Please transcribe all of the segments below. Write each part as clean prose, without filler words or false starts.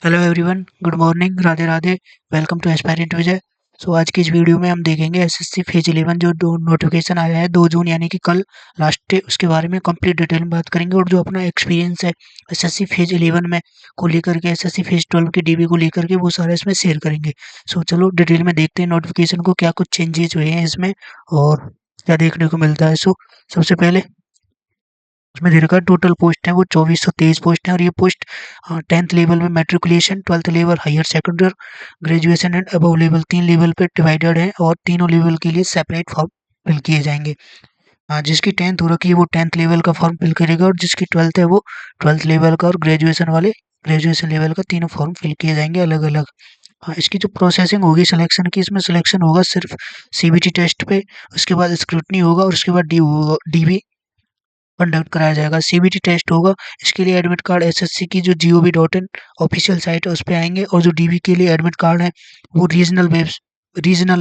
Hello everyone, good morning, Radhe Radhe. Welcome to aspirant Vijay. आज की इस वीडियो में हम देखेंगे एसएससी फेज 11 जो दो नोटिफिकेशन आया है 2 जून यानी कि कल लास्ट डे, उसके बारे में कंप्लीट डिटेल में बात करेंगे। और जो अपना एक्सपीरियंस है एसएससी फेज 11 में को लेकर के, एसएससी फेज 12 की डीबी को लेकर के, वो सारा इसमें शेयर करेंगे। चलो डिटेल में देखते हैं नोटिफिकेशन को, क्या कुछ चेंजेज हुए हैं इसमें और क्या देखने को मिलता है। सबसे पहले उसमें दे रखा है टोटल पोस्ट है वो 2423 पोस्ट है। और ये पोस्ट 10th लेवल में matriculation, 12th level higher secondary, graduation and above level, 3 level पे डिवाइडेड है और तीनों लेवल के लिए सेपरेट फॉर्म फिल किए जाएंगे। जिसकी 10th हो रखी है वो 10th लेवल का फॉर्म फिल करेगा, और जिसकी 12th है वो 12th लेवल का, और ग्रेजुएशन वाले ग्रेजुएशन लेवल का, तीनों फॉर्म फिल किए जाएंगे अलग अलग। इसकी जो प्रोसेसिंग होगी सिलेक्शन की, इसमें सिलेक्शन होगा सिर्फ सीबीटी टेस्ट पे, उसके बाद स्क्रूटनी होगा और उसके बाद डीबी कंडक्ट कराया जाएगा। सीबीटी टेस्ट होगा, इसके लिए एडमिट कार्ड एसएससी की जो gov.in ऑफिशियल साइट है उस पे आएंगे। और जो डीबी के लिए एडमिट कार्ड है वो रीजनल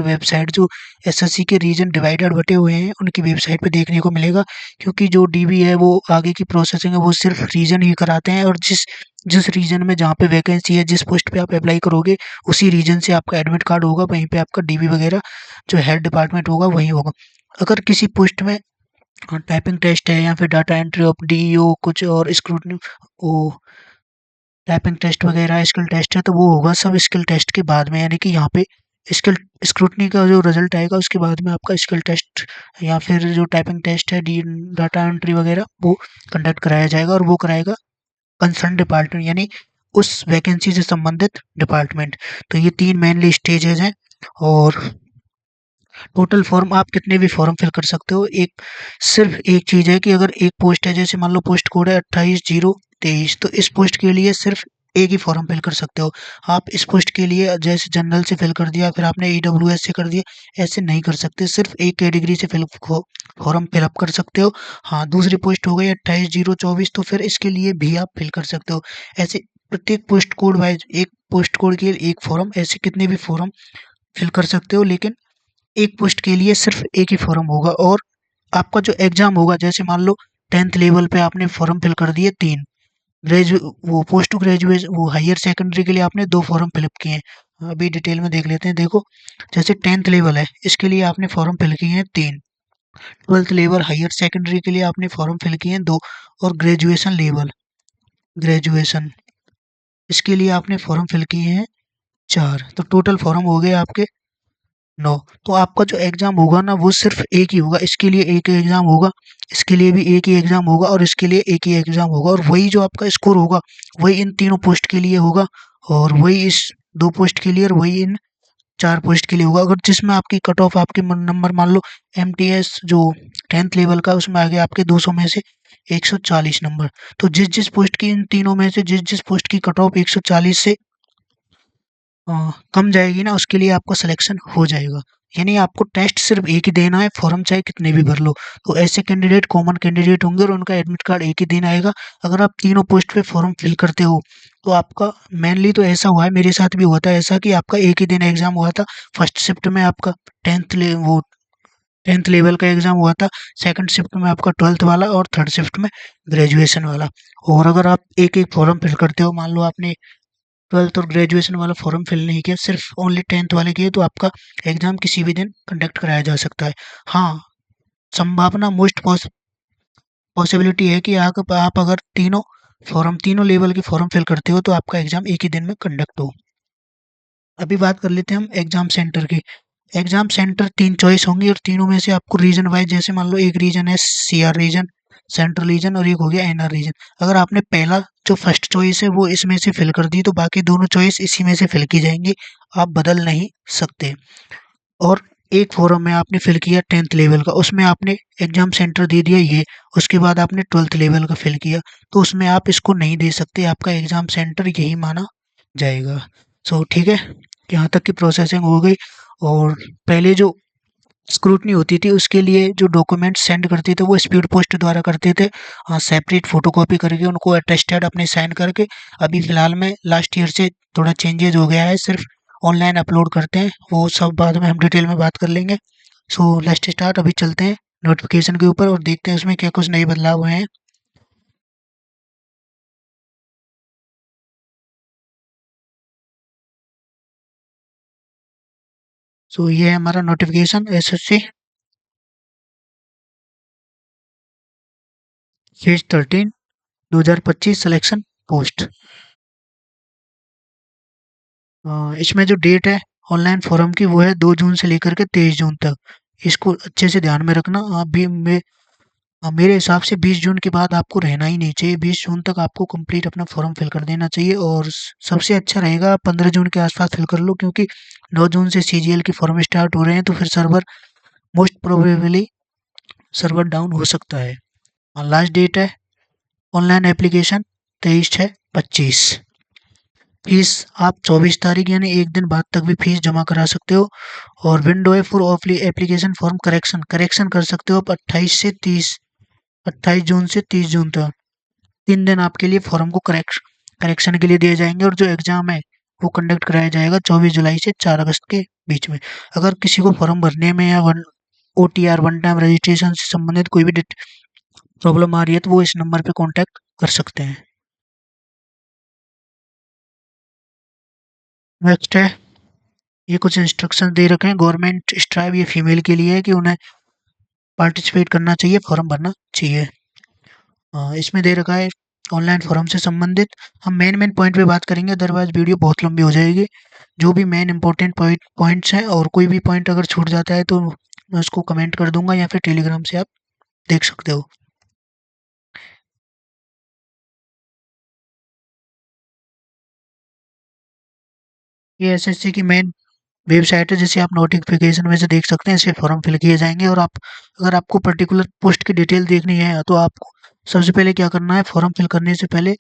वेबसाइट, जो एसएससी के रीजन डिवाइडेड बटे हुए हैं उनकी वेबसाइट पे देखने को मिलेगा। क्योंकि जो डीबी है वो आगे की प्रोसेसिंग है वो सिर्फ रीजन ही कराते हैं, और जिस जिस रीजन में जहाँ पे वैकेंसी है, जिस पोस्ट पे आप अप्लाई करोगे उसी रीजन से आपका एडमिट कार्ड होगा, वहीं पे आपका डीबी वगैरह जो हेड डिपार्टमेंट होगा वहीं होगा। अगर किसी पोस्ट में टाइपिंग टेस्ट है या फिर डाटा एंट्री ऑफ डीईओ कुछ और स्क्रूटनी, वो टाइपिंग टेस्ट वगैरह स्किल टेस्ट है, तो वो होगा सब स्किल टेस्ट के बाद में। यानी कि यहाँ पे स्किल स्क्रूटनी का जो रिजल्ट आएगा उसके बाद में आपका स्किल टेस्ट या फिर जो टाइपिंग टेस्ट है, डी डाटा एंट्री वगैरह, वो कंडक्ट कराया जाएगा। और वो कराएगा कंसर्न डिपार्टमेंट, यानी उस वैकेंसी से संबंधित डिपार्टमेंट। तो ये 3 मेनली स्टेजेस हैं। और टोटल फॉर्म आप कितने भी फॉर्म फिल कर सकते हो। सिर्फ एक चीज़ है कि अगर एक पोस्ट है, जैसे मान लो पोस्ट कोड है 28,023, तो इस पोस्ट के लिए सिर्फ एक ही फॉर्म फिल कर सकते हो। आप इस पोस्ट के लिए जैसे जनरल से फिल कर दिया, फिर आपने ईडब्ल्यूएस से कर दिया, ऐसे नहीं कर सकते। सिर्फ एक कैटेगरी से फॉर्म फिलअप कर सकते हो। हाँ, दूसरी पोस्ट हो गई 28,024, तो फिर इसके लिए भी आप फिल कर सकते हो। ऐसे प्रत्येक पोस्ट कोड वाइज एक पोस्ट कोड के लिए एक फॉर्म, ऐसे कितने भी फॉर्म फिल कर सकते हो। लेकिन एक पोस्ट के लिए सिर्फ एक ही फॉर्म होगा। और आपका जो एग्जाम होगा, जैसे मान लो 10th लेवल पे आपने फॉर्म फिल कर दिए 3, ग्रेजु वो पोस्ट टू ग्रेजुएट वो हायर सेकेंडरी के लिए आपने 2 फॉर्म फिलअप किए हैं। अभी डिटेल में देख लेते हैं। देखो, जैसे 10th लेवल है, इसके लिए आपने फॉर्म फिल किए हैं 3, 12th लेवल हायर सेकेंडरी के लिए आपने फॉर्म फिल किए हैं 2, और ग्रेजुएशन इसके लिए आपने फॉर्म फिल किए हैं 4। तो टोटल फॉर्म हो गए आपके 9। तो आपका जो एग्ज़ाम होगा ना वो सिर्फ़ एक ही होगा, इसके लिए एक ही एग्ज़ाम होगा, इसके लिए भी एक ही एग्ज़ाम होगा, और इसके लिए एक ही एग्ज़ाम होगा। और वही जो आपका स्कोर होगा वही इन तीनों पोस्ट के लिए होगा, और वही इस 2 पोस्ट के लिए, और वही इन 4 पोस्ट के लिए होगा। अगर जिसमें आपकी कट ऑफ आपके नंबर मान लो एमटीएस जो 10th लेवल का, उसमें आ गए आपके 200 में से 140 नंबर, तो जिस पोस्ट की, इन तीनों में से जिस पोस्ट की कट ऑफ 140 से कम जाएगी ना, उसके लिए आपका सिलेक्शन हो जाएगा। यानी आपको टेस्ट सिर्फ एक ही देना है, फॉर्म चाहे कितने भी भर लो। तो ऐसे कैंडिडेट कॉमन कैंडिडेट होंगे और उनका एडमिट कार्ड एक ही दिन आएगा। अगर आप तीनों पोस्ट पे फॉर्म फिल करते हो तो आपका मेनली तो ऐसा हुआ है, मेरे साथ भी हुआ था ऐसा, कि आपका एक ही दिन एग्जाम हुआ था। फर्स्ट शिफ्ट में आपका 10th लेवल का एग्जाम हुआ था, सेकंड शिफ्ट में आपका 12th वाला, और थर्ड शिफ्ट में ग्रेजुएशन वाला। और अगर आप एक एक फॉर्म फिल करते हो, मान लो आपने 12th और ग्रेजुएशन वाला फॉर्म फिल नहीं किया, सिर्फ ओनली 10th वाले किए, तो आपका एग्जाम किसी भी दिन कंडक्ट कराया जा सकता है। हाँ, संभावना मोस्ट पॉसिबिलिटी है कि आप अगर तीनों लेवल के फॉर्म फिल करते हो तो आपका एग्जाम एक ही दिन में कंडक्ट हो। अभी बात कर लेते हैं हम एग्जाम सेंटर की। एग्जाम सेंटर 3 चॉइस होंगी, और तीनों में से आपको रीजन वाइज, जैसे मान लो एक रीजन है सीआर रीजन, सेंट्रल रीजन, और एक हो गया एनआर रीजन। अगर आपने पहला जो फर्स्ट चॉइस है वो इसमें से फिल कर दी, तो बाकी दोनों चॉइस इसी में से फिल की जाएंगी, आप बदल नहीं सकते। और एक फॉर्म में आपने फिल किया 10th लेवल का, उसमें आपने एग्जाम सेंटर दे दिया ये, उसके बाद आपने 12th लेवल का फिल किया, तो उसमें आप इसको नहीं दे सकते, आपका एग्जाम सेंटर यही माना जाएगा। ठीक है, यहाँ तक की प्रोसेसिंग हो गई। और पहले जो स्क्रूटनी होती थी उसके लिए जो डॉक्यूमेंट सेंड करते थे वो स्पीड पोस्ट द्वारा करते थे, सेपरेट फोटोकॉपी करके उनको अटेस्टेड अपने साइन करके। अभी फ़िलहाल में लास्ट ईयर से थोड़ा चेंजेज हो गया है, सिर्फ ऑनलाइन अपलोड करते हैं, वो सब बाद में हम डिटेल में बात कर लेंगे। लेट्स स्टार्ट, अभी चलते हैं नोटिफिकेशन के ऊपर और देखते हैं उसमें क्या कुछ नए बदलाव हुए हैं। सो ये है हमारा notification SSC phase 13 2025 selection post. इसमें जो डेट है ऑनलाइन फॉर्म की वो है 2 जून से लेकर के 23 जून तक। इसको अच्छे से ध्यान में रखना। आप भी मेरे हिसाब से 20 जून के बाद आपको रहना ही नहीं चाहिए। 20 जून तक आपको कंप्लीट अपना फॉर्म फिल कर देना चाहिए और सबसे अच्छा रहेगा 15 जून के आसपास फिल कर लो, क्योंकि 9 जून से सीजीएल के फॉर्म स्टार्ट हो रहे हैं तो फिर server most probably server down हो सकता है। लास्ट डेट है ऑनलाइन एप्लीकेशन 23/6/25। फीस आप 24 तारीख यानी एक दिन बाद तक भी फीस जमा करा सकते हो। और विंडो है फॉर एप्लीकेशन फॉर्म करेक्शन कर सकते हो आप 28 जून से 30 जून तक। 3 दिन आपके लिए फॉर्म को करेक्शन के लिए दिए जाएंगे और जो एग्जाम है वो कंडक्ट कराया जाएगा 24 जुलाई से 4 अगस्त के बीच में। अगर किसी को फॉर्म भरने में या OTR वन टाइम रजिस्ट्रेशन से संबंधित कोई भी प्रॉब्लम आ रही है तो वो इस नंबर पे कांटेक्ट कर सकते हैं। नेक्स्ट है, ये कुछ इंस्ट्रक्शन दे रखे हैं। गवर्नमेंट स्ट्राइव ये फीमेल के लिए है कि उन्हें पार्टिसिपेट करना चाहिए, फॉर्म भरना चाहिए। इसमें दे रखा है ऑनलाइन फॉर्म से संबंधित। हम मेन पॉइंट पे बात करेंगे, अदरवाइज वीडियो बहुत लंबी हो जाएगी। जो भी मेन इंपॉर्टेंट पॉइंट्स हैं और कोई भी पॉइंट अगर छूट जाता है तो मैं उसको कमेंट कर दूंगा या फिर टेलीग्राम से आप देख सकते हो। ये एसएससी की मेन वेबसाइट है जिसे आप नोटिफिकेशन में से देख सकते हैं। इसके फॉर्म फिल किए जाएंगे और आप अगर आपको पर्टिकुलर पोस्ट की डिटेल देखनी है तो आपको सबसे पहले क्या करना है, फॉर्म फिल करने से पहले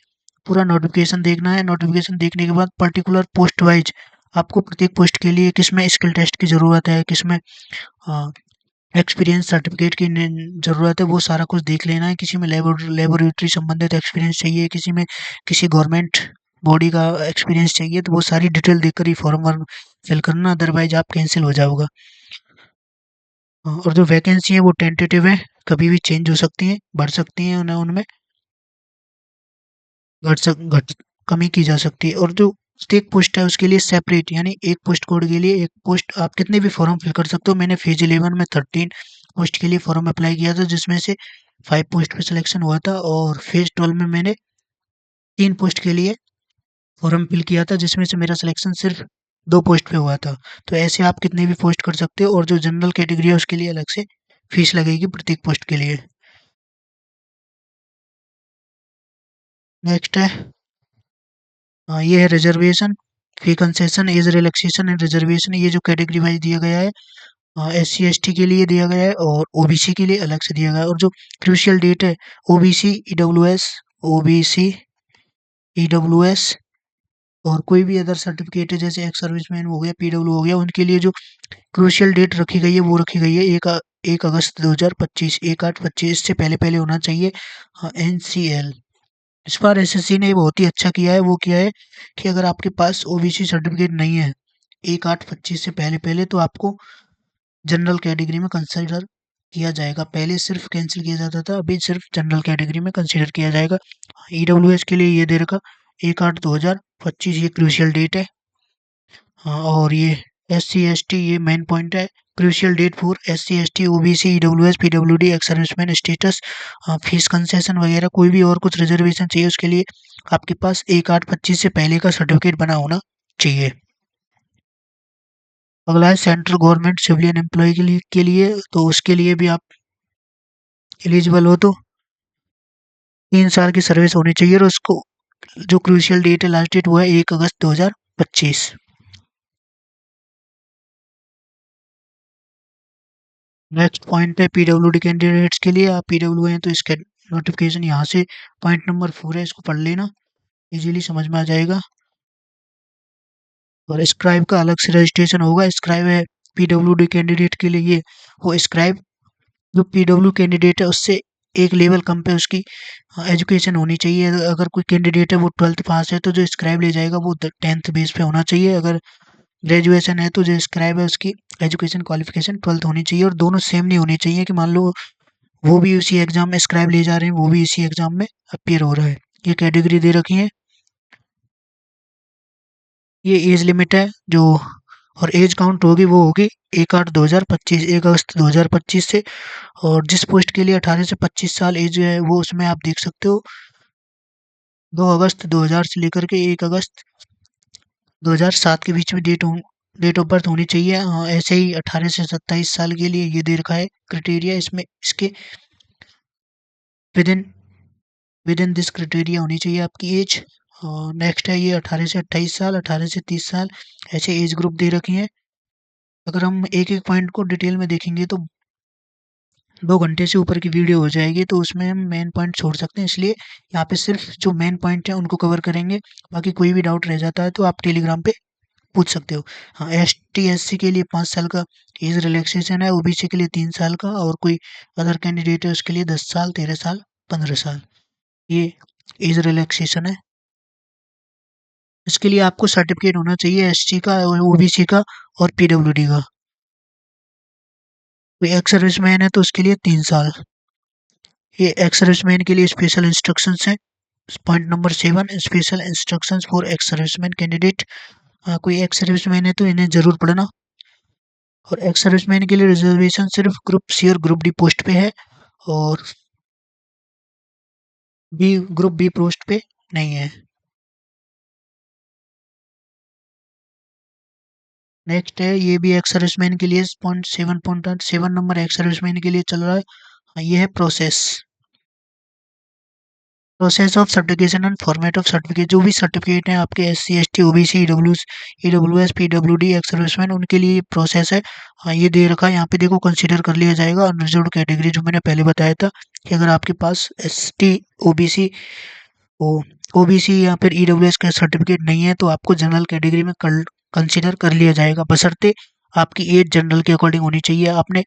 पूरा नोटिफिकेशन देखना है। नोटिफिकेशन देखने के बाद पर्टिकुलर पोस्ट वाइज आपको प्रत्येक पोस्ट के लिए किसमें स्किल टेस्ट की ज़रूरत है, किसमें एक्सपीरियंस सर्टिफिकेट की ज़रूरत है, वो सारा कुछ देख लेना है। किसी में लेबोरेटरी संबंधित एक्सपीरियंस चाहिए, किसी में किसी गवर्नमेंट बॉडी का एक्सपीरियंस चाहिए, तो वो सारी डिटेल देखकर ही फॉर्म वर्म फिल करना, अदरवाइज आप कैंसिल हो जाओगा। और जो वैकेंसी है वो टेंटेटिव है, कभी भी चेंज हो सकती हैं, बढ़ सकती हैं, उन्हें उनमें घट कमी की जा सकती है। और जो एक पोस्ट है उसके लिए सेपरेट यानी एक पोस्ट कोड के लिए एक पोस्ट आप कितने भी फॉर्म फिल कर सकते हो। मैंने फेज 11 में 13 पोस्ट के लिए फॉर्म अप्लाई किया था जिसमें से 5 पोस्ट पे सिलेक्शन हुआ था और फेज 12 में मैंने 3 पोस्ट के लिए फॉर्म फिल किया था जिसमें से मेरा सिलेक्शन सिर्फ 2 पोस्ट पे हुआ था। तो ऐसे आप कितने भी पोस्ट कर सकते हो और जो जनरल कैटेगरी है उसके लिए अलग से फीस लगेगी प्रत्येक पोस्ट के लिए। नेक्स्ट है, ये है reservation fee concession age relaxation and reservation. ये जो कैटेगरी वाइज दिया गया है, SC ST के लिए दिया गया है और OBC के लिए अलग से दिया गया है। और जो क्रूशियल डेट है OBC EWS OBC EWS और कोई भी अदर सर्टिफिकेट है जैसे एक्स सर्विसमैन हो गया, PW हो गया, उनके लिए जो क्रूशियल डेट रखी गई है वो रखी गई है 1 अगस्त 2025, 1/8/25। इससे पहले पहले होना चाहिए। NCL इस बार SSC ने बहुत ही अच्छा किया है। वो किया है कि अगर आपके पास OBC सर्टिफिकेट नहीं है 1/8/25 से पहले पहले तो आपको जनरल कैटेगरी में कंसिडर किया जाएगा। पहले सिर्फ कैंसिल किया जाता था, अभी सिर्फ जनरल कैटेगरी में कंसिडर किया जाएगा। EWS के लिए ये दे रखा 1/8/2025, ये क्रूशियल डेट है। हाँ, और ये SC ST ये मेन पॉइंट है। Crucial date for SC ST OBC EWS PWD ex serviceman status. Fees concession वगैरह कोई भी और कुछ रिजर्वेशन चाहिए उसके लिए आपके पास 1/8/25 से पहले का सर्टिफिकेट बना होना चाहिए। अगला है सेंट्रल गवर्नमेंट सिविलियन एम्प्लॉय के लिए तो उसके लिए भी आप एलिजिबल हो तो 3 साल की सर्विस होनी चाहिए और उसको जो क्रूशियल डेट है लास्ट डेट वो है 1 अगस्त 2025। नेक्स्ट पॉइंट है PWD कैंडिडेट्स के लिए। आप PW हैं तो इसका नोटिफिकेशन यहाँ से पॉइंट नंबर 4 है, इसको पढ़ लेना, इजीली समझ में आ जाएगा। और स्क्राइब का अलग से रजिस्ट्रेशन होगा। स्क्राइब है PWD कैंडिडेट के लिए, ये वो स्क्राइब जो PW कैंडिडेट है उससे एक लेवल कम पे उसकी एजुकेशन होनी चाहिए। अगर कोई कैंडिडेट है वो 12th पास है तो जो स्क्राइब ले जाएगा वो 10th बेस पे होना चाहिए। अगर ग्रेजुएशन है तो जो स्क्राइब है उसकी एजुकेशन क्वालिफिकेशन 12th होनी चाहिए और दोनों सेम नहीं होनी चाहिए कि मान लो वो भी उसी एग्जाम में स्क्राइब ले जा रहे हैं, वो भी इसी एग्जाम में अपीयर हो रहा है। ये कैटेगरी दे रखी है। ये एज लिमिट है जो और एज काउंट होगी वो होगी 1/8/2025, 1 अगस्त 2025 से। और जिस पोस्ट के लिए 18 से 25 साल एज है वो उसमें आप देख सकते हो 2 अगस्त 2000 से लेकर के 1 अगस्त 2007 के बीच में डेट ऑफ बर्थ होनी चाहिए। ऐसे ही 18 से 27 साल के लिए ये दे रखा है क्राइटेरिया, इसमें इसके विद इन दिस क्राइटेरिया होनी चाहिए आपकी एज। नेक्स्ट है ये 18 से 28 साल, 18 से 30 साल, ऐसे एज ग्रुप दे रखे हैं। अगर हम एक एक पॉइंट को डिटेल में देखेंगे तो 2 घंटे से ऊपर की वीडियो हो जाएगी, तो उसमें हम मेन पॉइंट छोड़ सकते हैं, इसलिए यहाँ पे सिर्फ जो मेन पॉइंट है उनको कवर करेंगे। बाकी कोई भी डाउट रह जाता है तो आप टेलीग्राम पे पूछ सकते हो। हाँ, ST SC के लिए 5 साल का एज रिलैक्सेशन है, OBC के लिए 3 साल का, और कोई अदर कैंडिडेट है उसके लिए 10 साल, 13 साल, 15 साल ये एज रिलैक्सेशन है। इसके लिए आपको सर्टिफिकेट होना चाहिए SC का और OBC का और PWD का। कोई एक्स सर्विसमैन है तो उसके लिए 3 साल। ये एक्स सर्विसमैन के लिए स्पेशल इंस्ट्रक्शंस हैं। Point number 7, special instructions for ex serviceman candidate. कोई एक्स सर्विसमैन है तो इन्हें जरूर पढ़ना। और एक्स सर्विसमैन के लिए रिजर्वेशन सिर्फ ग्रुप सी और ग्रुप डी पोस्ट पे है, और ग्रुप बी पोस्ट पे नहीं है। नेक्स्ट है, ये भी एक्स सर्विसमैन के लिए .7 नंबर एक्स सर्विसमैन के लिए चल रहा है। ये है process of certification and format of certificate. जो भी सर्टिफिकेट हैं आपके SC ST OBC EWS PWD ex serviceman, उनके लिए प्रोसेस है। ये दे रखा है यहाँ पे, देखो कंसीडर कर लिया जाएगा अनरिजर्व्ड कैटेगरी, जो मैंने पहले बताया था कि अगर आपके पास ST OBC ओ OBC या फिर EWS का सर्टिफिकेट नहीं है तो आपको जनरल कैटेगरी में कंसीडर कर लिया जाएगा, बशर्ते आपकी एज जनरल के अकॉर्डिंग होनी चाहिए, आपने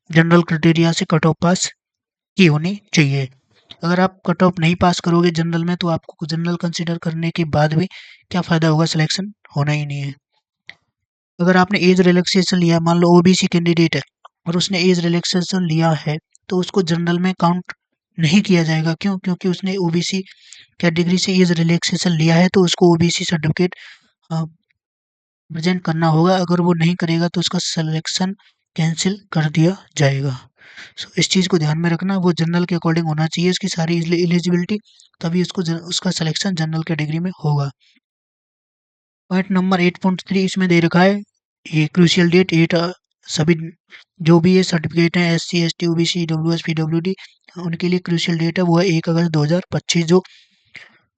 जनरल क्राइटेरिया से कट ऑफ पास की होनी चाहिए। अगर आप कट ऑफ नहीं पास करोगे जनरल में तो आपको जनरल कंसीडर करने के बाद भी क्या फ़ायदा होगा, सिलेक्शन होना ही नहीं है। अगर आपने एज रिलैक्सेशन लिया, मान लो OBC कैंडिडेट है और उसने एज रिलैक्सेशन लिया है, तो उसको जनरल में काउंट नहीं किया जाएगा। क्यों? क्योंकि उसने OBC कैटेगरी से एज रिलैक्सेशन लिया है, तो उसको OBC सर्टिफिकेट प्रेजेंट करना होगा। अगर वो नहीं करेगा तो उसका सिलेक्शन कैंसिल कर दिया जाएगा। सो इस चीज़ को ध्यान में रखना, वो जनरल के अकॉर्डिंग होना चाहिए इसकी सारी एलिजिबिलिटी, तभी उसका सिलेक्शन जनरल कैटेगरी में होगा। पॉइंट नंबर 8.3 इसमें दे रखा है, ये क्रूशियल डेट 8 सभी जो भी ये सर्टिफिकेट हैं SC ST OBC EWS PWD, उनके लिए क्रूशियल डेट है वो है 1 अगस्त 2025। जो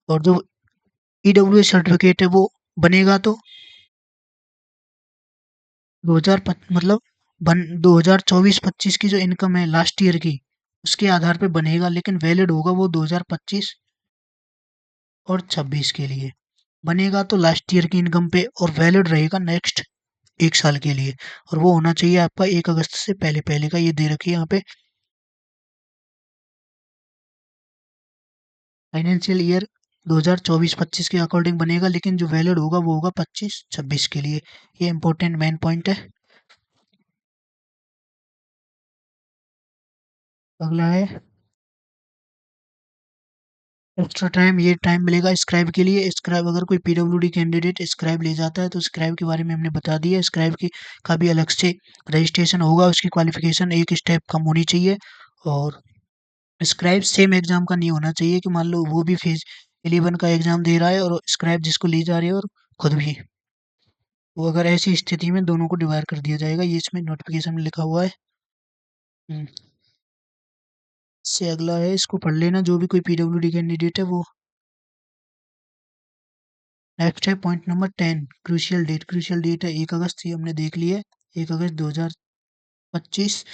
और जो EWS सर्टिफिकेट है वो बनेगा तो 2000 मतलब 2024-25 की जो इनकम है लास्ट ईयर की, उसके आधार पे बनेगा, लेकिन वैलिड होगा वो 2025 और 26 के लिए बनेगा, तो लास्ट ईयर की इनकम पे, और वैलिड रहेगा नेक्स्ट 1 साल के लिए, और वो होना चाहिए आपका 1 अगस्त से पहले पहले का। ये दे रखी है यहाँ पे फाइनेंशियल ईयर 2024-25 के अकॉर्डिंग बनेगा, लेकिन जो वैलिड होगा वो होगा 25-26 के लिए। ये इंपॉर्टेंट मेन पॉइंट है। अगला है एक्स्ट्रा टाइम। ये टाइम मिलेगा स्क्राइब के लिए। स्क्राइब अगर कोई PWD कैंडिडेट स्क्राइब ले जाता है तो स्क्राइब के बारे में हमने बता दिया। स्क्राइब की का भी अलग से रजिस्ट्रेशन होगा, उसकी क्वालिफिकेशन एक स्टेप कम होनी चाहिए। और स्क्राइब सेम एग्जाम का नहीं होना चाहिए कि मान लो वो भी फेज 11 का एग्जाम दे रहा है और स्क्राइब जिसको ली जा रही है और खुद भी, वो अगर ऐसी स्थिति में दोनों को डिवाइड कर दिया जाएगा, ये इसमें नोटिफिकेशन में लिखा हुआ है। इससे अगला है, इसको पढ़ लेना, जो भी कोई PWD कैंडिडेट है वो। नेक्स्ट है point number 10, crucial date. Crucial date है 1 अगस्त, ये हमने देख लिया है, 1 अगस्त 2025।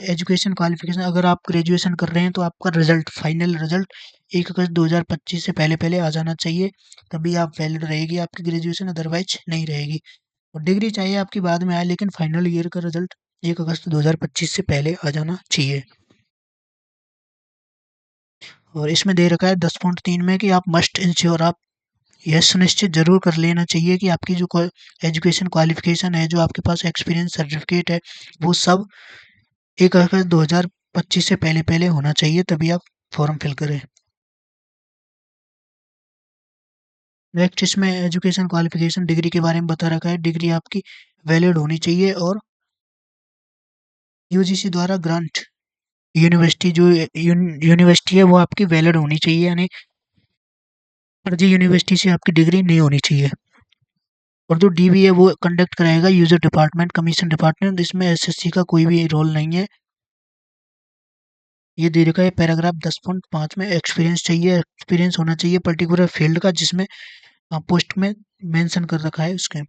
एजुकेशन क्वालिफिकेशन, अगर आप ग्रेजुएशन कर रहे हैं तो आपका रिजल्ट, फाइनल रिजल्ट 1 अगस्त 2025 से पहले पहले आ जाना चाहिए, तभी आप वैलिड रहेगी आपकी ग्रेजुएशन, अदरवाइज नहीं रहेगी। और डिग्री चाहिए आपकी बाद में आए, लेकिन फाइनल ईयर का रिजल्ट 1 अगस्त 2025 से पहले आ जाना चाहिए। और इसमें दे रखा है 10.3 में कि आप मस्ट इंश्योर, आप यह सुनिश्चित ज़रूर कर लेना चाहिए कि आपकी जो एजुकेशन क्वालिफिकेशन है, जो आपके पास एक्सपीरियंस सर्टिफिकेट है, वो सब 1 अगस्त 2025 से पहले पहले होना चाहिए, तभी आप फॉर्म फिल करें। नेक्स्ट इसमें एजुकेशन क्वालिफिकेशन डिग्री के बारे में बता रखा है। डिग्री आपकी वैलिड होनी चाहिए और यूजीसी द्वारा ग्रांट यूनिवर्सिटी जो यूनिवर्सिटी है वो आपकी वैलिड होनी चाहिए, यानी फर्जी यूनिवर्सिटी से आपकी डिग्री नहीं होनी चाहिए। और जो डीबी है वो कंडक्ट कराएगा यूजर डिपार्टमेंट, कमीशन डिपार्टमेंट, इसमें एसएससी का कोई भी रोल नहीं है। ये दे रखा है पैराग्राफ 10.5 में, एक्सपीरियंस चाहिए, एक्सपीरियंस होना चाहिए पर्टिकुलर फील्ड का जिसमें पोस्ट में मेंशन कर रखा है उसके।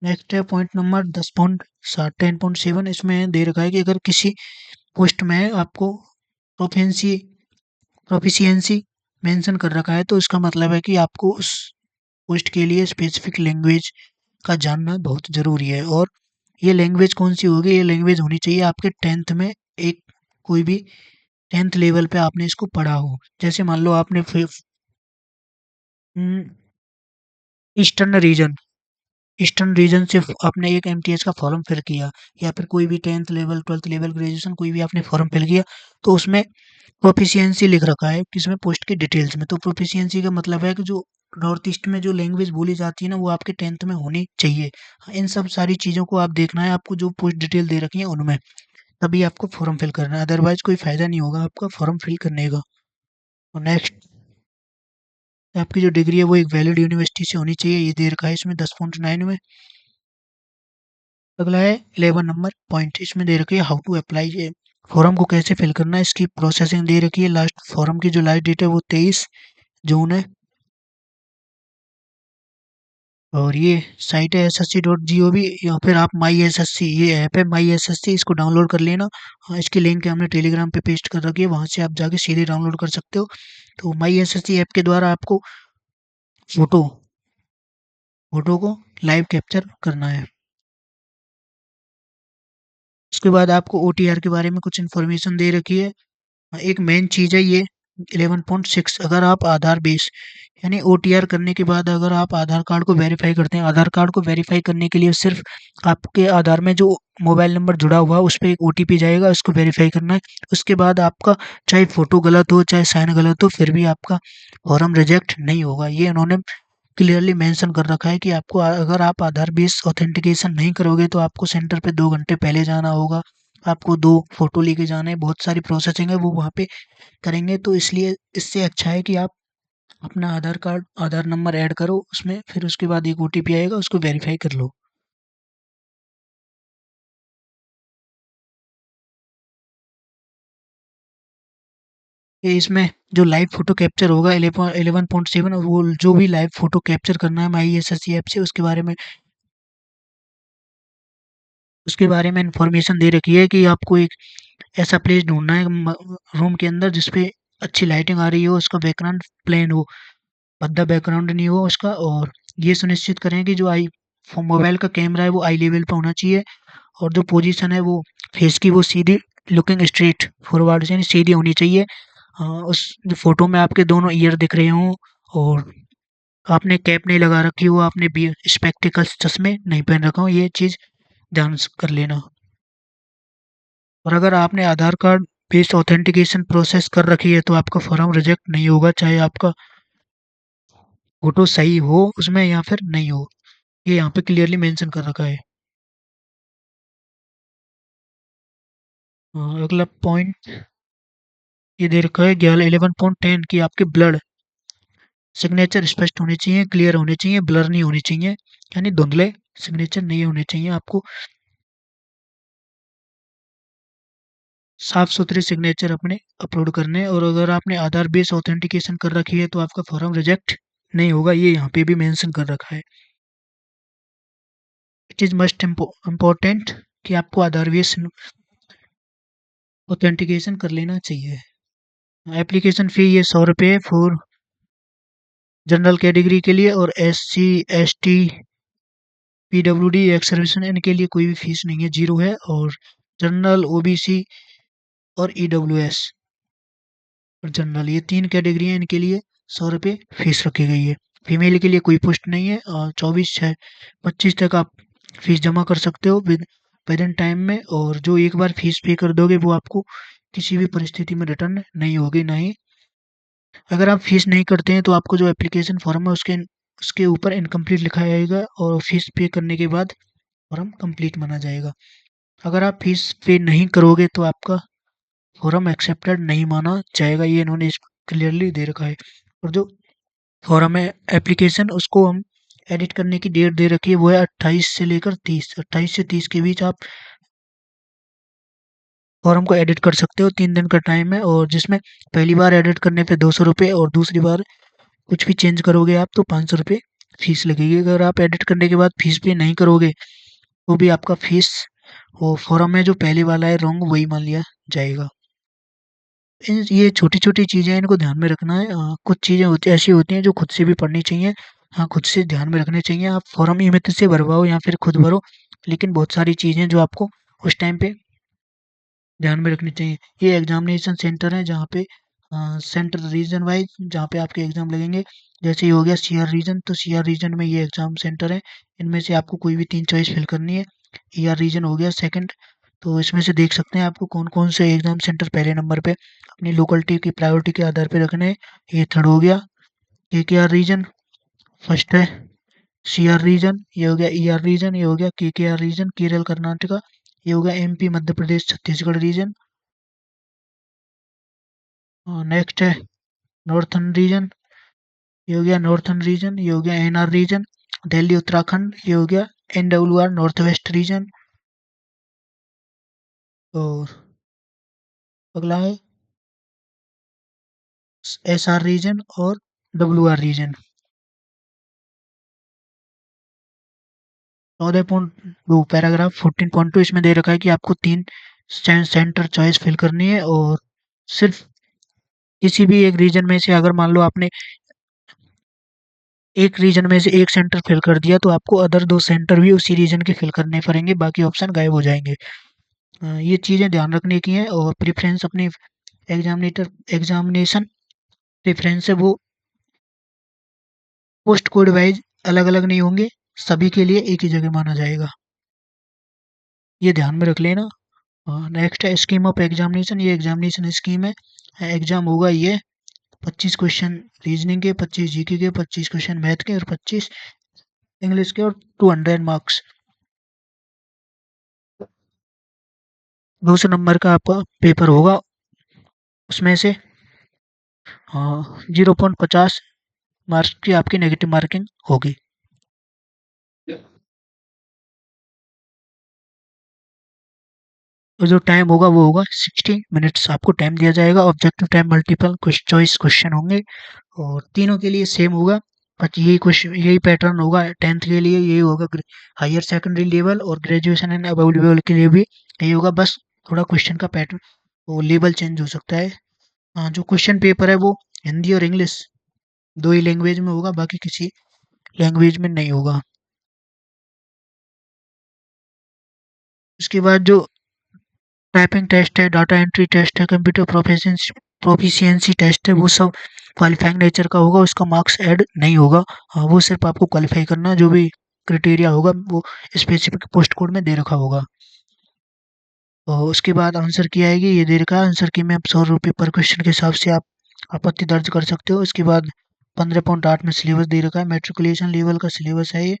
नेक्स्ट है पॉइंट नंबर 10.7, इसमें दे रखा है कि अगर किसी पोस्ट में आपको प्रोफिशिएंसी प्रोफिशिएंसी मेंशन कर रखा है तो इसका मतलब है कि आपको उस पोस्ट के लिए स्पेसिफिक लैंग्वेज का जानना बहुत ज़रूरी है। और ये लैंग्वेज कौन सी होगी, ये लैंग्वेज होनी चाहिए आपके 10th में, एक कोई भी 10th लेवल पे आपने इसको पढ़ा हो। जैसे मान लो आपने ईस्टर्न रीजन ईस्टर्न रीजन से आपने एक एमटीएस का फॉर्म फिल किया, या फिर कोई भी 10th level 12th level graduation कोई भी आपने फॉर्म फिल किया, तो उसमें प्रोफिशिएंसी लिख रखा है किसमें, पोस्ट की डिटेल्स में। तो प्रोफिशिएंसी का मतलब है कि जो नॉर्थ ईस्ट में जो लैंग्वेज बोली जाती है ना वो आपके 10th में होनी चाहिए। हाँ, इन सब सारी चीज़ों को आप देखना है, आपको जो पोस्ट डिटेल दे रखी है उनमें, तभी आपको फॉर्म फिल करना है, अदरवाइज कोई फायदा नहीं होगा आपका फॉर्म फिल करने का। और नेक्स्ट, आपकी जो डिग्री है वो एक वैलिड यूनिवर्सिटी से होनी चाहिए, ये दे रखा है इसमें 10.9 में। अगला है 11 नंबर पॉइंट, इसमें दे रखी है हाउ टू अप्लाई, ये फॉर्म को कैसे फिल करना है, इसकी प्रोसेसिंग दे रखी है। लास्ट फॉर्म की जो लास्ट डेट है वो 23 जून है। और ये साइट है ssc.gov, या फिर आप माई एस एस सी, ये ऐप है माई एस एस सी, इसको डाउनलोड कर लेना। हाँ, इसकी लिंक हमने टेलीग्राम पे पेस्ट कर रखी है, वहाँ से आप जाके सीधे डाउनलोड कर सकते हो। तो माई एस एस सी ऐप के द्वारा आपको फोटो फोटो को लाइव कैप्चर करना है। उसके बाद आपको ओटीआर के बारे में कुछ इन्फॉर्मेशन दे रखी है। एक मेन चीज़ है ये 11.6, अगर आप आधार बेस यानी ओटीआर करने के बाद अगर आप आधार कार्ड को वेरीफाई करते हैं, आधार कार्ड को वेरीफाई करने के लिए सिर्फ आपके आधार में जो मोबाइल नंबर जुड़ा हुआ है उस पर एक ओटीपी जाएगा, उसको वेरीफाई करना है। उसके बाद आपका चाहे फ़ोटो गलत हो चाहे साइन गलत हो फिर भी आपका फॉर्म रिजेक्ट नहीं होगा। ये उन्होंने क्लियरली मेंशन कर रखा है कि आपको अगर आप आधार बेस ऑथेंटिकेशन नहीं करोगे तो आपको सेंटर पे 2 घंटे पहले जाना होगा, आपको 2 फोटो लेके जाना है, बहुत सारी प्रोसेसिंग है वो वहाँ पे करेंगे। तो इसलिए इससे अच्छा है कि आप अपना आधार कार्ड आधार नंबर ऐड करो उसमें, फिर उसके बाद एक ओटीपी आएगा उसको वेरीफाई कर लो। ये इसमें जो लाइव फोटो कैप्चर होगा 11.7, वो जो भी लाइव फोटो कैप्चर करना है माई एस एस सी ऐप से उसके बारे में इंफॉर्मेशन दे रखी है कि आपको एक ऐसा प्लेस ढूंढना है रूम के अंदर जिसपे अच्छी लाइटिंग आ रही हो, उसका बैकग्राउंड प्लेन हो, भद्दा बैकग्राउंड नहीं हो उसका। और ये सुनिश्चित करें कि जो आई मोबाइल का कैमरा है वो आई लेवल पे होना चाहिए, और जो पोजीशन है वो फेस की वो सीधी लुकिंग स्ट्रेट फॉरवर्ड से यानी सीधी होनी चाहिए। उस जो फोटो में आपके दोनों ईयर दिख रहे हों, और आपने कैप नहीं लगा रखी हो, आपने बी स्पेक्टिकल्स चश्मे नहीं पहन रखा हो, ये चीज़ ध्यान कर लेना। और अगर आपने आधार कार्ड बेस्ड ऑथेंटिकेशन प्रोसेस कर रखी है तो आपका फॉर्म रिजेक्ट नहीं होगा, चाहे आपका फोटो सही हो उसमें या फिर नहीं हो, ये यहाँ पे क्लियरली मेंशन कर रखा है। अगला पॉइंट ये दे रखा है 11.10 की आपके ब्लड सिग्नेचर स्पष्ट होने चाहिए, क्लियर होने चाहिए, ब्लर नहीं होने चाहिए, यानी धुंधले सिग्नेचर नहीं होने चाहिए। आपको साफ सुथरे सिग्नेचर अपने अपलोड करने हैं। और अगर आपने आधार बेस ऑथेंटिकेशन कर रखी है तो आपका फॉर्म रिजेक्ट नहीं होगा, ये यहाँ पे भी मेंशन कर रखा है। इट इज़ मस्ट इम्पोर्टेंट कि आपको आधार बेस ऑथेंटिकेशन कर लेना चाहिए। एप्लीकेशन फ़ी ये 100 रुपये है फॉर जनरल कैटेगरी के लिए, और S C S T PWD ex serviceman इनके लिए कोई भी फीस नहीं है, जीरो है। और जनरल ओबीसी और ईडब्ल्यूएस और जनरल ये 3 कैटेगरी हैं, इनके लिए 100 रुपये फीस रखी गई है। फीमेल के लिए कोई पोस्ट नहीं है, और 24/6/25 तक आप फीस जमा कर सकते हो विद इन टाइम में। और जो एक बार फीस पे कर दोगे वो आपको किसी भी परिस्थिति में रिटर्न नहीं होगी। नहीं, अगर आप फीस नहीं करते हैं तो आपको जो एप्लीकेशन फॉर्म है उसके उसके ऊपर इनकम्प्लीट लिखा जाएगा और फीस पे करने के बाद फॉर्म कंप्लीट माना जाएगा। अगर आप फीस पे नहीं करोगे तो आपका फॉर्म एक्सेप्टेड नहीं माना जाएगा, ये इन्होंने क्लियरली दे रखा है। और जो फॉर्म है एप्लीकेशन, उसको हम एडिट करने की डेट दे रखी है, वो है 28 से लेकर 30, 28 से 30 के बीच आप फॉर्म को एडिट कर सकते हो। 3 दिन का टाइम है, और जिसमें पहली बार एडिट करने पे 200 रुपये और दूसरी बार कुछ भी चेंज करोगे आप तो 500 रुपये फीस लगेगी। अगर आप एडिट करने के बाद फीस पे नहीं करोगे तो भी आपका फीस वो फॉर्म में जो पहले वाला है रॉन्ग वही मान लिया जाएगा। ये छोटी-छोटी चीज़ें हैं, इनको ध्यान में रखना है। कुछ चीज़ें होती ऐसी होती हैं जो खुद से भी पढ़नी चाहिए। हाँ, खुद से ध्यान में रखनी चाहिए। आप फॉर्म ई-मित्र से भरवाओ या फिर खुद भरो, लेकिन बहुत सारी चीज़ें जो आपको उस टाइम पे ध्यान में रखनी चाहिए। ये एग्ज़ामिनेशन सेंटर है जहाँ पे सेंटर रीजन वाइज़ जहाँ पे आपके एग्ज़ाम लगेंगे। जैसे ये हो गया सीआर रीजन, तो सीआर रीजन में ये एग्ज़ाम सेंटर है। इनमें से आपको कोई भी 3 चॉइस फिल करनी है। ईआर रीजन हो गया सेकंड, तो इसमें से देख सकते हैं आपको कौन-कौन से एग्ज़ाम सेंटर पहले नंबर पे अपनी लोकेलिटी की प्रायोरिटी के आधार पे रखने हैं। ये थर्ड हो गया। केकेआर रीजन फर्स्ट है। सीआर रीजन ये हो गया। ईआर रीजन ये हो गया। केकेआर रीजन केरल कर्नाटका ये हो गया। MP Madhya Pradesh Chhattisgarh reason. Next है नॉर्थर्न रीजन, ये हो गया नॉर्थर्न रीजन। ये हो गया एनआर रीजन। दिल्ली उत्तराखंड ये हो गया। NWR north west region. और अगला है एसआर रीजन और डब्ल्यूआर रीजन। 14.2 पैराग्राफ 14.2 इसमें दे रखा है कि आपको 3 सेंटर चॉइस फिल करनी है, और सिर्फ किसी भी एक रीजन में से अगर मान लो आपने एक रीजन में से एक सेंटर फिल कर दिया तो आपको अदर 2 सेंटर भी उसी रीजन के फिल करने पड़ेंगे, बाकी ऑप्शन गायब हो जाएंगे। ये चीज़ें ध्यान रखने की हैं। और प्रेफरेंस अपनी एग्जामिनेशन प्रेफरेंस है वो पोस्ट कोड वाइज अलग अलग नहीं होंगे, सभी के लिए एक ही जगह माना जाएगा, ये ध्यान में रख लेना। नेक्स्ट है स्कीम ऑफ एग्जामिनेशन, ये एग्जामिनेशन स्कीम है। एग्जाम होगा ये 25 क्वेश्चन रीजनिंग के, 25 जीके के, 25 क्वेश्चन मैथ के और 25 इंग्लिश के, और 200 मार्क्स। 200 नंबर का आपका पेपर होगा, उसमें से 0.50 मार्क्स की आपकी नेगेटिव मार्किंग होगी। और जो टाइम होगा वो होगा 60 मिनट्स आपको टाइम दिया जाएगा। Objective time multiple choice question होंगे और तीनों के लिए सेम होगा। बस यही क्वेश्चन यही पैटर्न होगा 10th के लिए, यही होगा हायर सेकेंडरी लेवल और ग्रेजुएशन एंड अबव लेवल के लिए भी यही होगा। बस थोड़ा क्वेश्चन का पैटर्न वो लेवल चेंज हो सकता है। जो क्वेश्चन पेपर है वो हिंदी और इंग्लिश दो ही लैंग्वेज में होगा, बाकी किसी लैंग्वेज में नहीं होगा। उसके बाद जो टाइपिंग टेस्ट है, डाटा एंट्री टेस्ट है, कंप्यूटर प्रोफिशिएंसी टेस्ट है, वो सब क्वालिफाइंग नेचर का होगा, उसका मार्क्स ऐड नहीं होगा। हाँ, वो सिर्फ आपको क्वालिफाई करना है, जो भी क्राइटेरिया होगा वो स्पेसिफिक पोस्ट कोड में दे रखा होगा। और उसके बाद आंसर की आएगी, ये दे रखा है आंसर की में आप 100 रुपये पर क्वेश्चन के हिसाब से आप आपत्ति दर्ज कर सकते हो। इसके बाद 15.8 में सिलेबस दे रखा है, मेट्रिकुलेशन लेवल का सिलेबस है ये।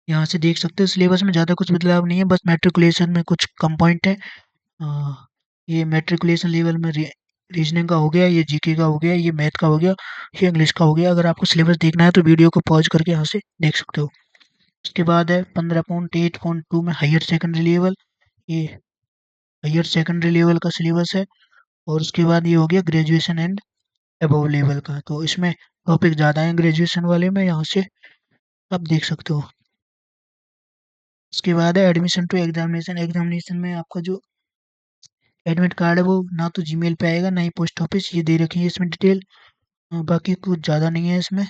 यहाँ से देख सकते हो सिलेबस में ज़्यादा कुछ बदलाव नहीं है, बस मैट्रिकुलेशन में कुछ कम पॉइंट है। ये मैट्रिकुलेशन लेवल में रीजनिंग का हो गया, ये जीके का हो गया, ये मैथ का हो गया, ये इंग्लिश का हो गया। अगर आपको सिलेबस देखना है तो वीडियो को पॉज करके यहाँ से देख सकते हो। उसके बाद है 15.8.2 में हायर सेकेंडरी लेवल, ये हायर सेकेंडरी लेवल का सिलेबस है। और उसके बाद ये हो गया ग्रेजुएशन एंड अबव लेवल का, तो इसमें टॉपिक ज़्यादा है ग्रेजुएशन वाले में, यहाँ से आप देख सकते हो। उसके बाद है एडमिशन टू एग्जामिनेशन, एग्जामिनेशन में आपका जो एडमिट कार्ड है वो ना तो जीमेल पे आएगा ना ही पोस्ट ऑफिस, ये दे रखी है इसमें डिटेल। बाकी कुछ ज़्यादा नहीं है इसमें।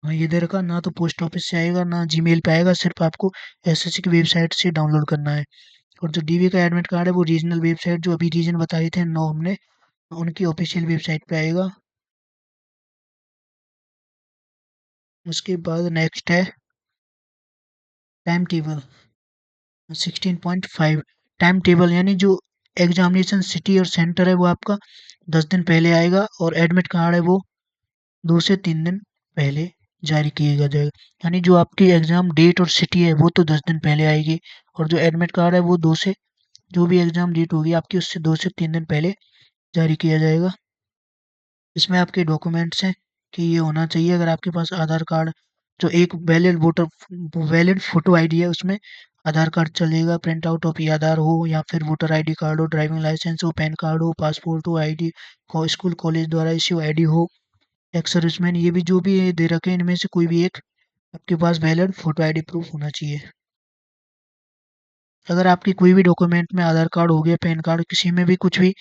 ये दे रखा ना तो पोस्ट ऑफिस से आएगा ना जीमेल पे आएगा, सिर्फ आपको एसएससी की वेबसाइट से डाउनलोड करना है। और जो डीवी का एडमिट कार्ड है वो रीजनल वेबसाइट जो अभी रीजन बताए थे 9 हमने, उनकी ऑफिशियल वेबसाइट पे आएगा। उसके बाद नेक्स्ट है टाइम टेबल 16.5। टाइम टेबल यानी जो एग्जामिनेशन सिटी और सेंटर है वो आपका 10 दिन पहले आएगा, और एडमिट कार्ड है वो 2 से 3 दिन पहले जारी किया जाएगा। यानी जो आपकी एग्ज़ाम डेट और सिटी है वो तो 10 दिन पहले आएगी, और जो एडमिट कार्ड है वो 2 से, जो भी एग्ज़ाम डेट होगी आपकी उससे 2 से 3 दिन पहले जारी किया जाएगा। इसमें आपके डॉक्यूमेंट्स हैं कि ये होना चाहिए, अगर आपके पास आधार कार्ड, जो एक वैलिड फ़ोटो आईडी है, उसमें आधार कार्ड चलेगा, प्रिंट आउट ऑफ ई आधार हो या फिर वोटर आईडी कार्ड हो, ड्राइविंग लाइसेंस हो, पैन कार्ड हो, पासपोर्ट हो, आईडी को स्कूल कॉलेज द्वारा इश्यू आईडी हो, एक्स सर्विसमैन, ये भी जो भी ये दे रखे हैं इनमें से कोई भी एक आपके पास वैलिड फ़ोटो आईडी प्रूफ होना चाहिए। अगर आपकी कोई भी डॉक्यूमेंट में आधार कार्ड हो गया, पैन कार्ड, किसी में भी कुछ भी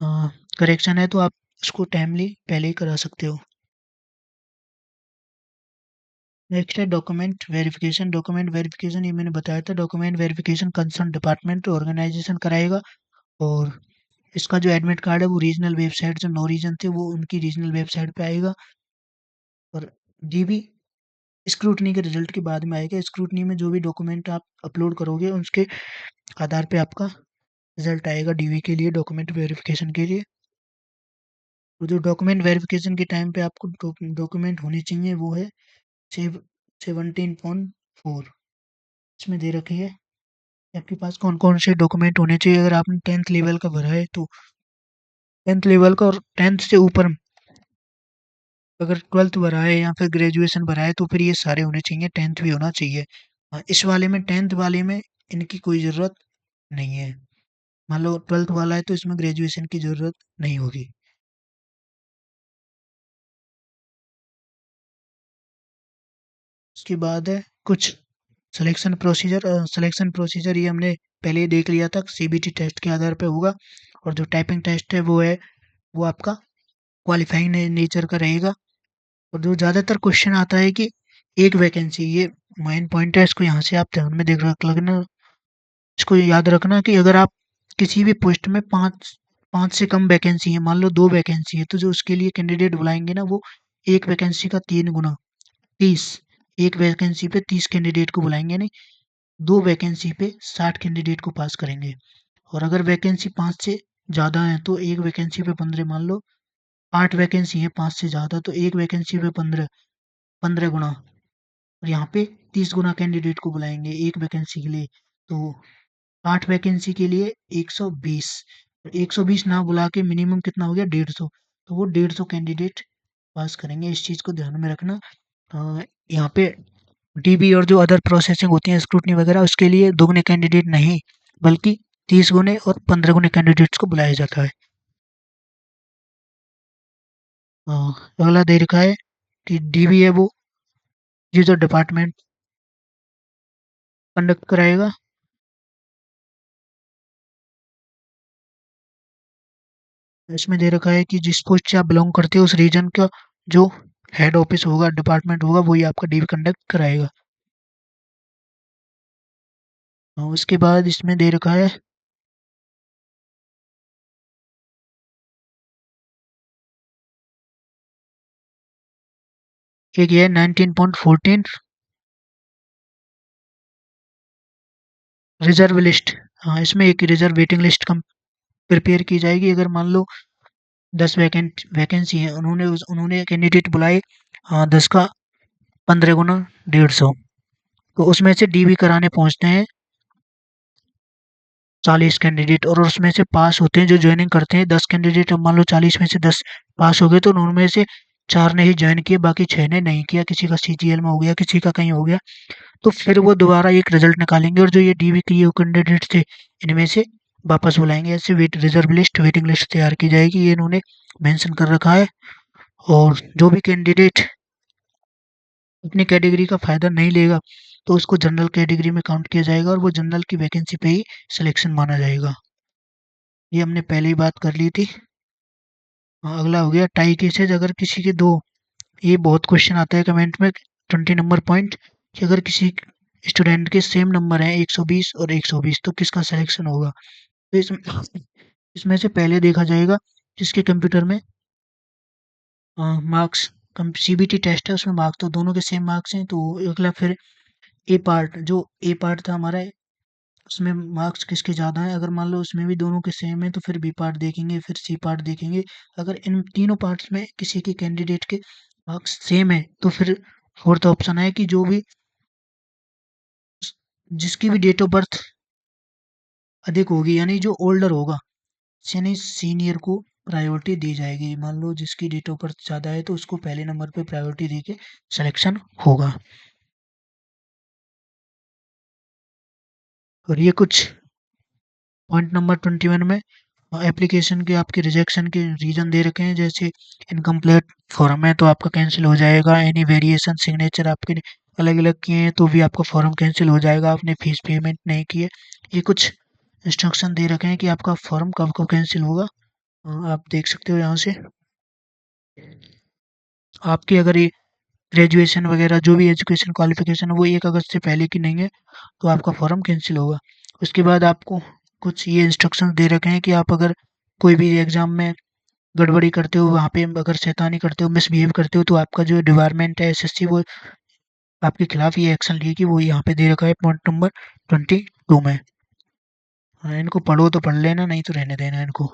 करेक्शन है तो आप उसको टाइमली पहले ही करा सकते हो। नेक्स्ट है डॉक्यूमेंट वेरिफिकेशन। डॉक्यूमेंट वेरिफिकेशन ये मैंने बताया था, document verification concern department organization कराएगा, और इसका जो एडमिट कार्ड है वो रीजनल वेबसाइट, जो नो रीजन थे वो उनकी रीजनल वेबसाइट पे आएगा, और डीबी स्क्रूटनी के रिजल्ट के बाद में आएगा। स्क्रूटनी में जो भी डॉक्यूमेंट आप अपलोड करोगे उसके आधार पे आपका रिजल्ट आएगा डीवी के लिए, डॉक्यूमेंट वेरिफिकेशन के लिए। तो जो डॉक्यूमेंट वेरिफिकेशन के टाइम पे आपको डॉक्यूमेंट होने चाहिए वो है 17.4, इसमें दे रखी है कि आपके पास कौन-कौन से डॉक्यूमेंट होने चाहिए। अगर आपने 10th लेवल का भरा है तो 10th लेवल का, और 10th से ऊपर अगर 12th भरा है या फिर ग्रेजुएशन भरा है तो फिर ये सारे होने चाहिए, 10th भी होना चाहिए। इस वाले में 10th वाले में इनकी कोई ज़रूरत नहीं है। मान लो 12th वाला है तो इसमें ग्रेजुएशन की ज़रूरत नहीं होगी। उसके बाद है कुछ सिलेक्शन प्रोसीजर, ये हमने पहले ही देख लिया था, सीबीटी टेस्ट के आधार पे होगा, और जो टाइपिंग टेस्ट है वो आपका क्वालिफाइंग नेचर का रहेगा। और जो ज़्यादातर क्वेश्चन आता है कि एक वैकेंसी, ये मेन पॉइंट है, इसको यहाँ से आप ध्यान में देख रख लगना, इसको याद रखना कि अगर आप किसी भी पोस्ट में 5 से कम वैकेंसी है, मान लो 2 वैकेंसी है, तो जो उसके लिए कैंडिडेट बुलाएँगे ना वो 1 वैकेंसी का 3 गुना 30, 1 वैकेंसी पे 30 कैंडिडेट को बुलाएँगे नहीं, 2 वैकेंसी पे 60 कैंडिडेट को पास करेंगे। और अगर वैकेंसी 5 से ज़्यादा है तो 1 वैकेंसी पे 15, मान लो 8 वैकेंसी है 5 से ज़्यादा तो 1 वैकेंसी पे 15, 15 गुना, और यहाँ पे 30 गुना कैंडिडेट को बुलाएँगे 1 वैकेंसी के लिए। तो 8 वैकेंसी के लिए 120, 120 ना बुला के मिनिमम कितना हो गया 150, तो वो 150 कैंडिडेट पास करेंगे, इस चीज़ को ध्यान में रखना। यहाँ पे डीबी और जो अदर प्रोसेसिंग होती है स्क्रूटनी वगैरह, उसके लिए दोगुने कैंडिडेट नहीं बल्कि 30 गुने और 15 गुने कैंडिडेट्स को बुलाया जाता है। अगला दे रखा है कि डीबी है वो ये जो डिपार्टमेंट कंडक्ट कराएगा। इसमें दे रखा है कि जिस पोस्ट से आप बिलोंग करते हो उस रीजन का जो हेड ऑफिस होगा, डिपार्टमेंट होगा, वही आपका डीबी कंडक्ट कराएगा। उसके बाद इसमें दे रखा है एक ये 19.14 रिजर्व लिस्ट। हाँ, इसमें एक रिजर्व वेटिंग लिस्ट कम प्रिपेयर की जाएगी। अगर मान लो 10 वैकेंसी है, उन्होंने कैंडिडेट बुलाए 10 का 15 गुना 150, तो उसमें से डीबी कराने पहुंचते हैं 40 कैंडिडेट, और उसमें से पास होते हैं जो ज्वाइनिंग करते हैं 10 कैंडिडेट। अब मान लो 40 में से 10 पास हो गए तो उनमें से 4 ने ही ज्वाइन किया, बाकी 6 ने नहीं किया, किसी का सीजीएल में हो गया, किसी का कहीं हो गया, तो फिर वो दोबारा एक रिजल्ट निकालेंगे, और जो ये डीवी के ये कैंडिडेट थे इनमें से वापस बुलाएंगे। ऐसे रिजर्व लिस्ट वेटिंग लिस्ट तैयार की जाएगी, ये इन्होंने मेंशन कर रखा है। और जो भी कैंडिडेट अपनी कैटेगरी का फ़ायदा नहीं लेगा तो उसको जनरल कैटेगरी में काउंट किया जाएगा, और वो जनरल की वैकेंसी पे ही सिलेक्शन माना जाएगा। ये हमने पहले ही बात कर ली थी। अगला हो गया टाई केसेज। अगर किसी के दो, ये बहुत क्वेश्चन आता है कमेंट में 20 नंबर पॉइंट, कि अगर किसी स्टूडेंट के सेम नंबर हैं 120 और 120 तो किसका सिलेक्शन होगा। तो इसमें से पहले देखा जाएगा जिसके कंप्यूटर में मार्क्स, सीबीटी टेस्ट है उसमें मार्क्स तो दोनों के सेम मार्क्स हैं, तो अगला फिर ए पार्ट था हमारा, उसमें मार्क्स किसके ज़्यादा हैं। अगर मान लो उसमें भी दोनों के सेम है तो फिर बी पार्ट देखेंगे, फिर सी पार्ट देखेंगे। अगर इन तीनों पार्ट्स में किसी के कैंडिडेट के मार्क्स सेम है तो फिर फोर्थ ऑप्शन है कि जो भी जिसकी भी डेट ऑफ बर्थ अधिक होगी यानी जो ओल्डर होगा यानी सीनियर को प्रायोरिटी दी जाएगी। मान लो जिसकी डेट ऑफ बर्थ ज़्यादा है तो उसको पहले नंबर पे प्रायोरिटी दे के सिलेक्शन होगा। और ये कुछ पॉइंट नंबर 21 में एप्लीकेशन के आपके रिजेक्शन के रीज़न दे रखे हैं, जैसे इनकम्प्लीट फॉर्म है तो आपका कैंसिल हो जाएगा, एनी वेरिएशन सिग्नेचर आपके अलग अलग किए हैं तो भी आपका फॉर्म कैंसिल हो जाएगा, आपने फीस पेमेंट नहीं की है। ये कुछ इंस्ट्रक्शन दे रखे हैं कि आपका फॉर्म कब कब कैंसिल होगा। आप देख सकते हो यहाँ से। आपकी अगर ये ग्रेजुएशन वगैरह जो भी एजुकेशन क्वालिफिकेशन है वो 1 अगस्त से पहले की नहीं है तो आपका फॉर्म कैंसिल होगा। उसके बाद आपको कुछ ये इंस्ट्रक्शंस दे रखे हैं कि आप अगर कोई भी एग्ज़ाम में गड़बड़ी करते हो, वहाँ पे अगर शैतानी करते हो, मिसबिहेव करते हो तो आपका जो डिपार्टमेंट है एसएससी वो आपके खिलाफ ये एक्शन लेगी, वो यहाँ पे दे रखा है पॉइंट नंबर 22 में। हाँ, इनको पढ़ो तो पढ़ लेना, नहीं तो रहने देना इनको।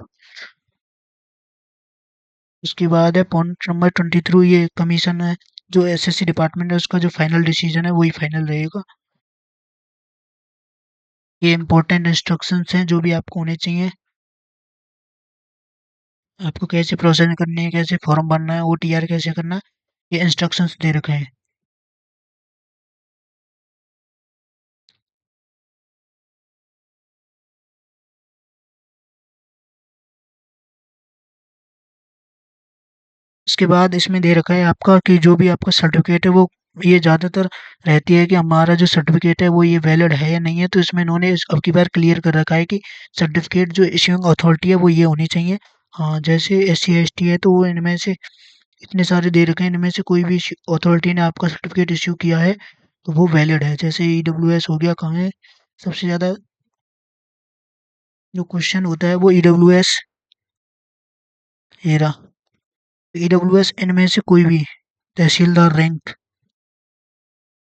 उसके बाद है पॉइंट नंबर 23, ये कमीशन है जो एसएससी डिपार्टमेंट है उसका जो फाइनल डिसीजन है वही फाइनल रहेगा। ये इंपॉर्टेंट इंस्ट्रक्शंस हैं जो भी आपको होने चाहिए। आपको कैसे प्रोसेस करनी है, कैसे फॉर्म भरना है, ओटीआर कैसे करना है, ये इंस्ट्रक्शंस दे रखे हैं। इसके बाद इसमें दे रखा है आपका कि जो भी आपका सर्टिफिकेट है वो ये ज़्यादातर रहती है कि हमारा जो सर्टिफिकेट है वो ये वैलिड है या नहीं है, तो इसमें इन्होंने अब की बार क्लियर कर रखा है कि सर्टिफिकेट जो इश्यूइंग अथॉरिटी है वो ये होनी चाहिए। हाँ, जैसे एससी एसटी है तो वो इनमें से इतने सारे दे रखे हैं, इनमें से कोई भी अथॉरिटी ने आपका सर्टिफिकेट इश्यू किया है तो वो वैलिड है। जैसे ईडब्ल्यूएस हो गया, कहाँ है सबसे ज़्यादा जो क्वेश्चन होता है वो ईडब्ल्यूएस, ये रहा ईडब्ल्यूएस। इनमें से कोई भी तहसीलदार रैंक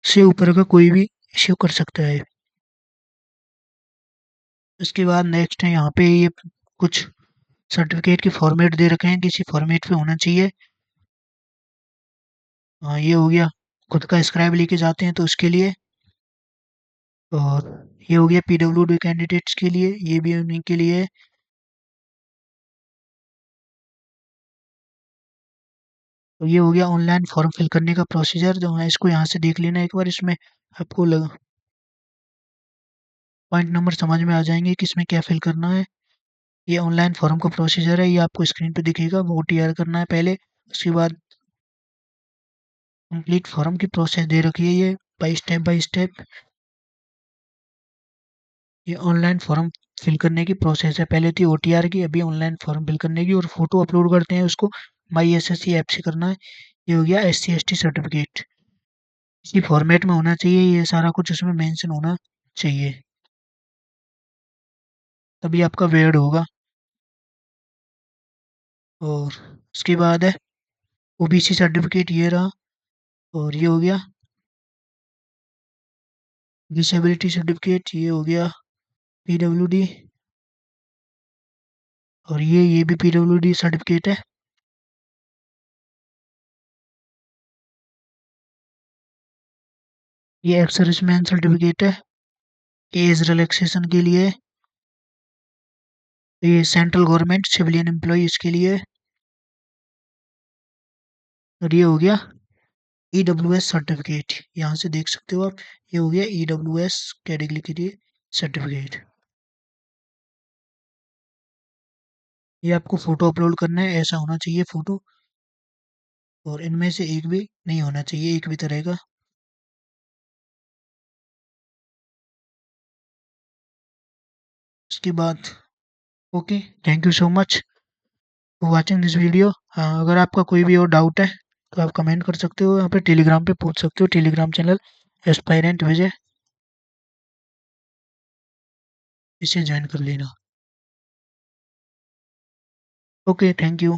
से ऊपर का कोई भी इश्यू कर सकता है। इसके बाद नेक्स्ट है यहाँ पे ये कुछ सर्टिफिकेट के फॉर्मेट दे रखे हैं, किसी फॉर्मेट पे होना चाहिए। हाँ, ये हो गया खुद का स्क्राइब लेके जाते हैं तो उसके लिए। और ये हो गया पीडब्ल्यूडी कैंडिडेट्स के लिए, ये भी उन्हीं के लिए है। तो ये हो गया ऑनलाइन फॉर्म फिल करने का प्रोसीजर जो है, इसको यहाँ से देख लेना एक बार, इसमें आपको पॉइंट नंबर समझ में आ जाएंगे कि इसमें क्या फिल करना है। ये ऑनलाइन फॉर्म का प्रोसीजर है, ये आपको स्क्रीन पे दिखेगा, वो ओटीआर करना है पहले। उसके बाद कंप्लीट फॉर्म की प्रोसेस दे रखी है ये बाय स्टेप। ये ऑनलाइन फॉर्म फिल करने की प्रोसेस है, पहले थी ओटीआर की, अभी ऑनलाइन फॉर्म फिल करने की। और फोटो अपलोड करते हैं उसको माई एसएससी ऐप से करना है। ये हो गया एससी एसटी सर्टिफिकेट, इसी फॉर्मेट में होना चाहिए, ये सारा कुछ इसमें मेंशन होना चाहिए तभी आपका वेड होगा। और उसके बाद है ओबीसी सर्टिफिकेट, ये रहा। और ये हो गया डिसेबिलिटी सर्टिफिकेट, ये हो गया पीडब्ल्यूडी। और ये भी पीडब्ल्यूडी सर्टिफिकेट है। ये एक्स सर्विसमैन सर्टिफिकेट है, एज रिलैक्सेशन के लिए। ये सेंट्रल गवर्नमेंट सिविलियन एम्प्लॉय इसके लिए। और ये हो गया ईडब्ल्यूएस सर्टिफिकेट, यहाँ से देख सकते हो आप, ये हो गया ईडब्ल्यूएस कैटेगरी के लिए सर्टिफिकेट। ये आपको फोटो अपलोड करना है, ऐसा होना चाहिए फोटो, और इनमें से एक भी नहीं होना चाहिए एक भी तरह का। उसके बाद okay, thank you so much for watching this video. अगर आपका कोई भी और डाउट है तो आप कमेंट कर सकते हो, यहाँ पे टेलीग्राम पे पूछ सकते हो, टेलीग्राम चैनल एस्पायरेंट विजय, इसे ज्वाइन कर लेना। Okay, thank you.